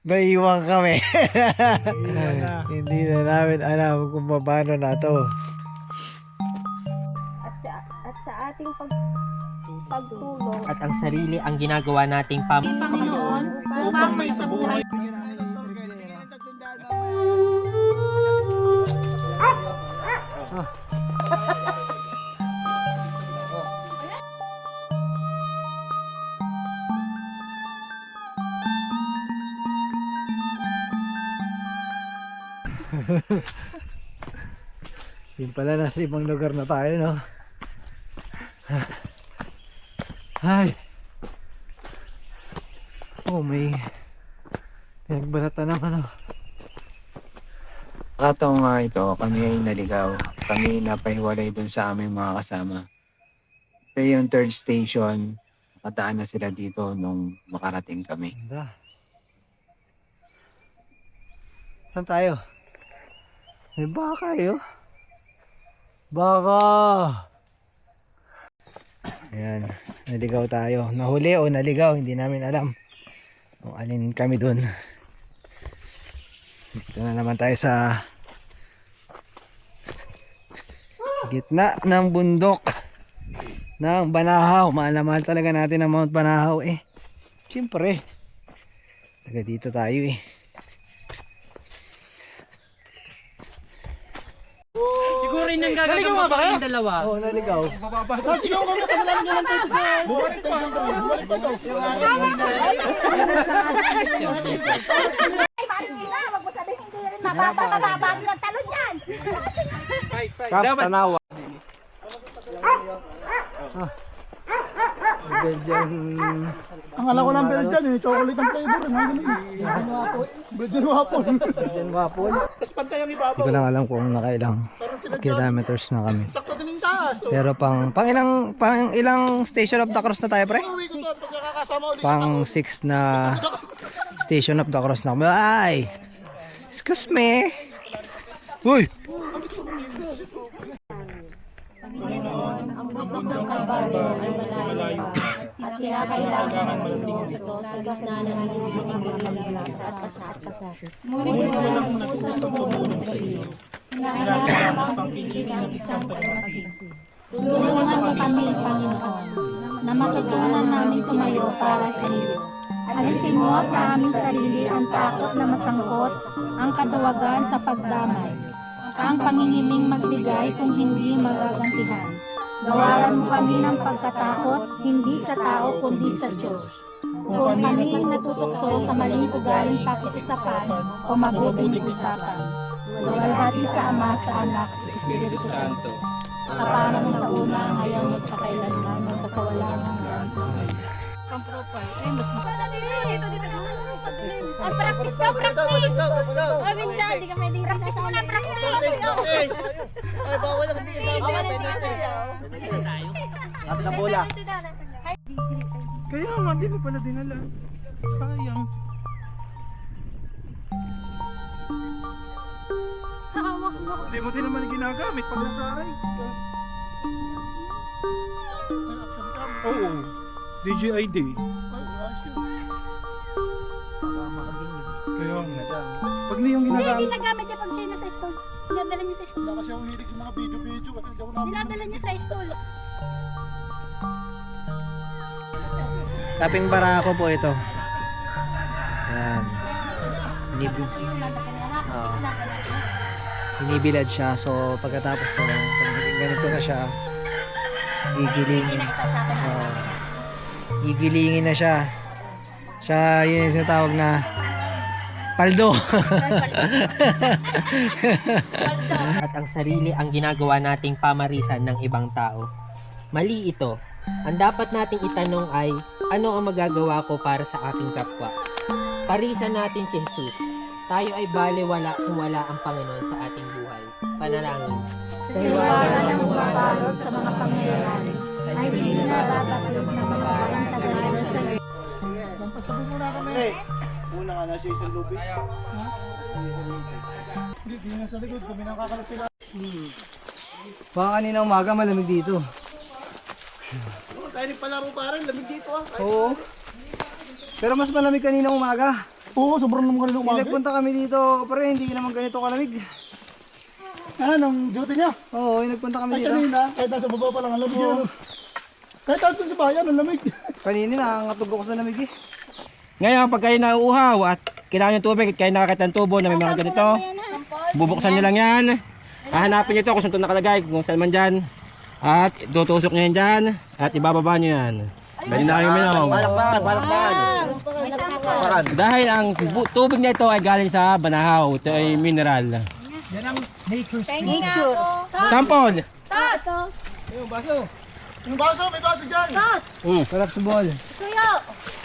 Naiwan kami. Iwan na. Hindi na namin alam kung paano na to. At sa ating pagtulong At ang sarili ang ginagawa nating Panginoon upang may sa buhay. Yung pala nasa ibang lugar na tayo, no? Ay. Oh, may pinagbalatan ng ano. Kataon nga ito, kami ay naligaw. Kami napahiwalay dun sa aming mga kasama. Pero yung third station, nakataan na sila dito nung makarating kami. Ganda. Saan tayo? May baka eh, oh. Baka! Ayan, naligaw tayo. Nahuli o naligaw, hindi namin alam kung alin kami dun. Dito na naman tayo sa gitna ng bundok ng Banahaw. Mahal na mahal talaga natin ang Mount Banahaw eh. Siyempre, taga dito tayo eh. Siguro yun ang gagagawa pa kayong dalawa. Oo, naligaw. Kasi yung kami kami lang yan dito sa bumalik station to. Bumalik pa to. Ay, Marikina, wag mo sabihin hindi rin mababa ng talon yan. Tanawa. Belgian. Ang alam ko ng Belgian eh, chocolate ang flavor. Ang galing. Belgian waffle. Belgian waffle. Tapos pantay ang Hindi ibabaw. ko lang alam kung nakailang kilometers na kami. Sakto din yung taas. Pero pang ilang station of the cross na tayo, pre? Uwi ko to at pagkakasama ulit sa Pang 6 na station of the cross na kami. Ay! Excuse me! Uy! At kinakailangan ng Panginoon ito sa gitna ng iyong mga at kasakasakit. Ngunit walang puso sa tumulong sa iyo. Kinakailangan ang pagpili ng isang pag-asig. Tulungan mo kami, Panginoon, na matutunan namin tumayo para sa iyo. Alisin mo sa aming sarili ang takot na masangkot, ang katawagan sa pagdamay, ang pangingiming magbigay kung hindi magagantihan. Gawaran mo kami ng pagkatakot, hindi sa tao kundi sa Diyos. Kung kami natutukso sa maling ugaling pakiusapan o mabuting usapan, luwalhati sa Ama, sa Anak, sa Espiritu Santo, sa panahon sa una, ngayon at sa kailanman, magkasawalan ng Amen. Ang practice daw, practice! Sabi niya, di ka pwedeng practice mo na, practice mo na sa'yo! Ay, bawal lang hindi kasama. Lapit na bola. Kaya nga, hindi mo pala dinala. Sayang. Hindi mo din naman ginagamit pag nasa-rice ka. Oo. DJI Day. Kaya nga. Pag na yung Hindi, ginagamit. ginagamit niya pag siya nasa school. Dinadala niya sa school. Wala kasi ako hilig sa mga video-video. Kasi hindi ako namin. Dinadala niya sa school. Taping barako po ito. Yan. Binibilad siya. So pagkatapos pag ganito na siya, gigilingin. Gigilingin na siya. Siya yun yung sinatawag na paldo. At ang sarili ang ginagawa nating pamarisan ng ibang tao. Mali ito. Ang dapat nating itanong ay, ano ang magagawa ko para sa aking kapwa? Parisan natin si Jesus. Tayo ay baliwala kung wala ang Panginoon sa ating buhay. Panalangin. Sa iwanan ng mabalot sa mga pangyayari, ay hindi nababalot ng babayang tagalan sa iyo. Pasabi muna kami. Una ka na siya isang lubi. Hindi, di na sa likod. Kami nang kakalas sila. Baka kanina umaga malamig dito. Tayo rin palaro pa rin. Lamig dito ah. Oo. Pero mas malamig kanina umaga. Oo, sobrang naman kanina umaga. Nagpunta kami dito, pero hindi naman ganito kalamig. Nung duty niya. Oo, nagpunta kami Ay dito. kanina, kahit nasa baba pa lang, ang lamig yun. Kahit natin sa bayan, ang lamig. Kanina nakakatog ako sa lamig eh. Ngayon, pag kayo nauuhaw at kailangan ng tubig at kayo nakakita ng tubo na may mga ganito, bubuksan nyo lang yan. Hahanapin nyo ito kung saan ito nakalagay, kung saan man dyan. At tutusok nyo yan dyan at ibababa nyo yan. Pwede na kayong minom. Dahil ang tubig na ito ay galing sa Banahaw. Ito ay mineral. Nature. Sample! Yung baso, may baso dyan. Sarap sa ball.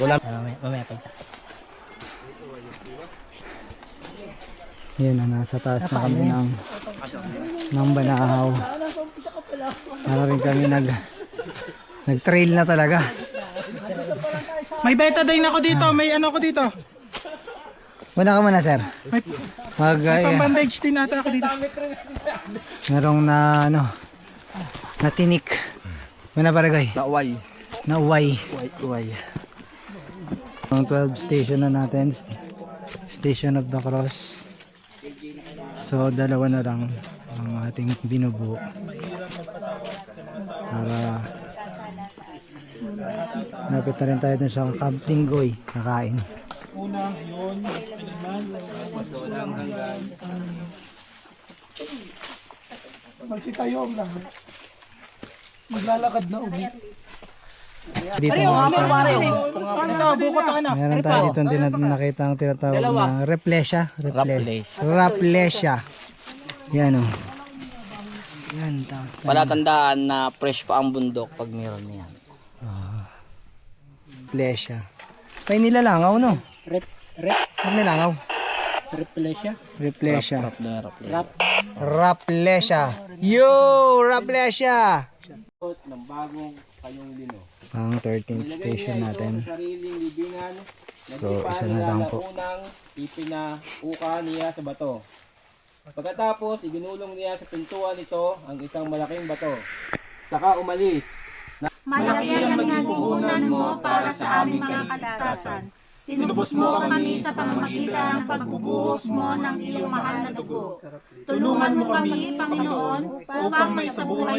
Wala. Mamaya pa. Yan na, nasa taas na kami ng Banahaw. Para rin kami nag-trail na talaga. May betadine ako dito, may ano ako dito. Una ka muna, sir. Pang-bandage din ata ako dito. Merong na tinik. Muna baragay. Nauway. Ang 12 station na natin. Station of the Cross. So, dalawa na lang ang ating binubuo. Para napit na rin tayo dun sa Camp Tinggoy nakain. Magsitayong lang. Maglalakad na ulit. Dito meron tayo dito din nakita ang tinatawag na Rafflesia. Yan o. Yan. Palatandaan na fresh pa ang bundok pag meron yan. Rafflesia. May nilalangaw no? May nilalangaw. Rafflesia. Rafflesia. Yo! Rafflesia! Ng bagong kayong lino. Pang 13th station natin. Sariling libingan. So, isa na lang po. Unang ipinauka niya sa bato. Pagkatapos, iginulong niya sa pintuan nito ang isang malaking bato. Saka umalis. Malaki ang naging puhunan mo para sa aming mga kaligtasan. Tinubos mo kami sa pamamagitan ng pagbubuhos mo ng iyong mahal na dugo. Tulungan mo kami, Panginoon, upang may sabuhay.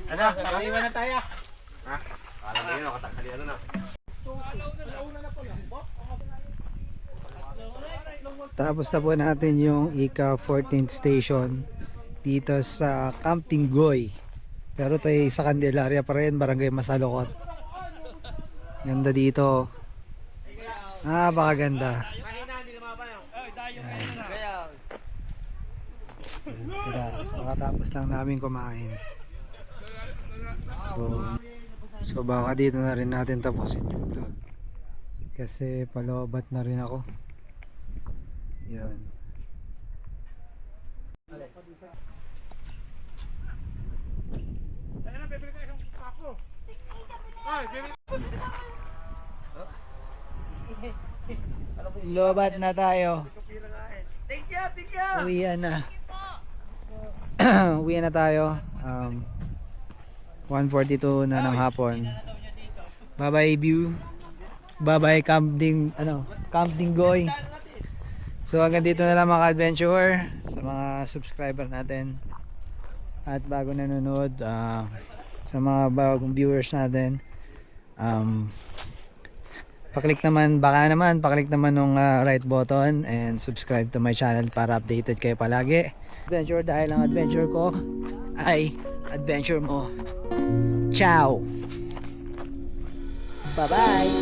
Kaiwan na tayo. Tapos na po natin yung Ika 14th station dito sa Camp Tinggoy. Pero tayo sa Candelaria pa rin, Barangay Masalokot. Ganda dito. Baka ganda. Sila, makatapos lang namin kumain. So baka dito na rin natin tapusin yung vlog. Kasi palobat na rin ako. Yan. Lobat na tayo. Uwian na. Uwian na tayo. 1:42 na ng hapon. Bye bye view. Bye bye Camp Tinggoy. So hanggang dito na lang mga adventurer, sa mga subscriber natin at bago nanonood, sa mga bagong viewers natin, paklik naman nung right button and subscribe to my channel para updated kayo palagi. Adventure dahil ang adventure ko ay adventure mo. Ciao. Bye bye.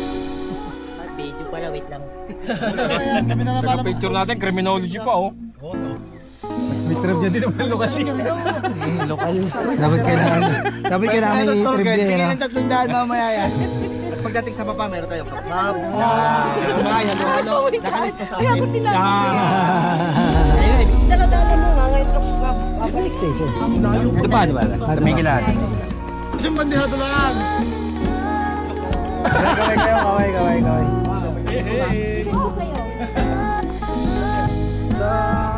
Video pala, wait lang. Kami na naman. Picture natin, criminology pa oh. May trivia din naman lokasyon. Lokal. Dapat kailangan i-trivia yan. Tingin ng 300 mamaya yan. At pagdating sa baba, meron tayong pag-map. Nakalis ka sa akin. Dala-dala mo nga ngayon ka Balik station. Diba? May gilan. Isang bandihado lang. Kaway kayo, kaway. kayo. So,